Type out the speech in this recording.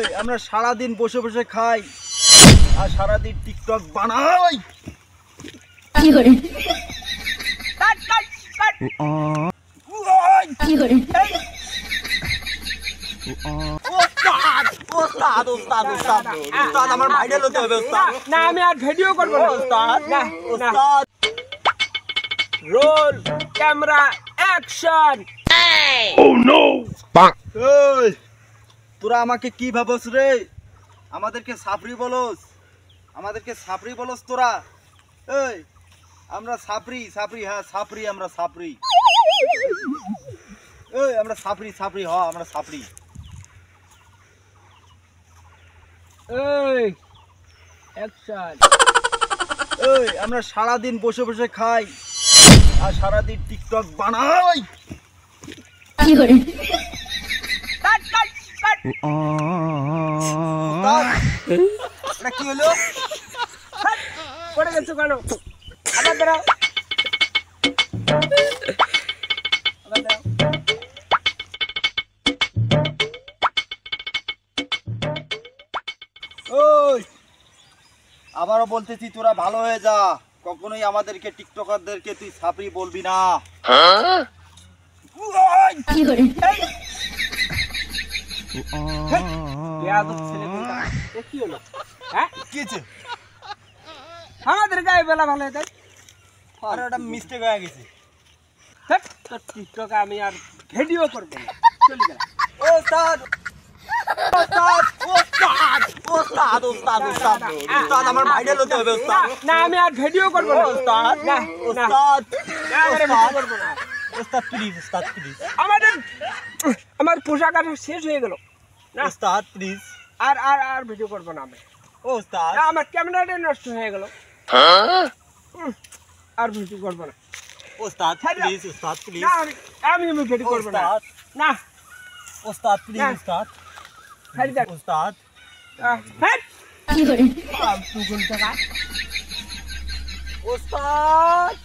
এই আমরা সারা দিন বসে বসে খাই আর সারা দিন টিকটক বানাই। কি করে কাট কাট কাট কি করে ওস্তাদ ওস্তাদ ওস্তাদ ওস্তাদ ওস্তাদ আমার ভাইরাল হতে হবে ওস্তাদ। না আমি আর ভিডিও করব না ওস্তাদ না ওস্তাদ রোল ক্যামেরা অ্যাকশন। এই তোরা আমাকে কি ভাবস রে? আমাদেরকে সাপরি বলস, আমাদেরকে সাপরি বলস তোরা? এই আমরা সাপরি সাপরি, হ্যাঁ সাপরি, আমরা সাপরি। এই আমরা সাপরি সাপরি, হ্যাঁ আমরা সাপরি। এই অ্যাকশন। এই আমরা সারা দিন বসে বসে খাই আর সারা দিন টিকটক বানাই। কি করে কাট কাট কাট ওস্তাদ, এটা কি হলো? পড়ে গেছো কেন? আবার দাঁড়াও আবার দাঁড়াও। ওই আবারও বলতেছি তোরা ভালো হয়ে যা, কখনোই আমাদেরকে টিকটকারদেরকে তুই সাপরি বলবি না। কি করে বেয়াদব ছেলে কোনটা? এ কি হলো? হ্যাঁ কি হয়েছে? আমাদের গায়ে বেলা ভালো হয়ে যায়। আর ওটা মিস্টেক হয়ে গেছে। তোর টিকটকে আমি আর ভিডিও করবো না, চলে গেলাম। ওস্তাদ ওস্তাদ ওস্তাদ ওস্তাদ ওস্তাদ ওস্তাদ ওস্তাদ আমার ভাইরাল হতে হবে ওস্তাদ। না আমি আর ভিডিও করবো না ওস্তাদ না না ওস্তাদ না, আমি আর ভিডিও করবো না। ওস্তাদ প্লিজ, ওস্তাদ প্লিজ, আমার পোশাক আর শেষ হয়ে গেল না। ওস্তাদ please, R R R video করবো না আমি। ওস্তাদ না, আমার ক্যামেরাটা নষ্ট হয়ে গেল, আর ভিডিও করবো না। ওস্তাদ প্লিজ, ওস্তাদ প্লিজ, না আমি ভিডিও করবো না। ওস্তাদ না ওস্তাদ প্লিজ, ওস্তাদ ছাড়ি দেখ। ওস্তাদ কি করে ওস্তাদ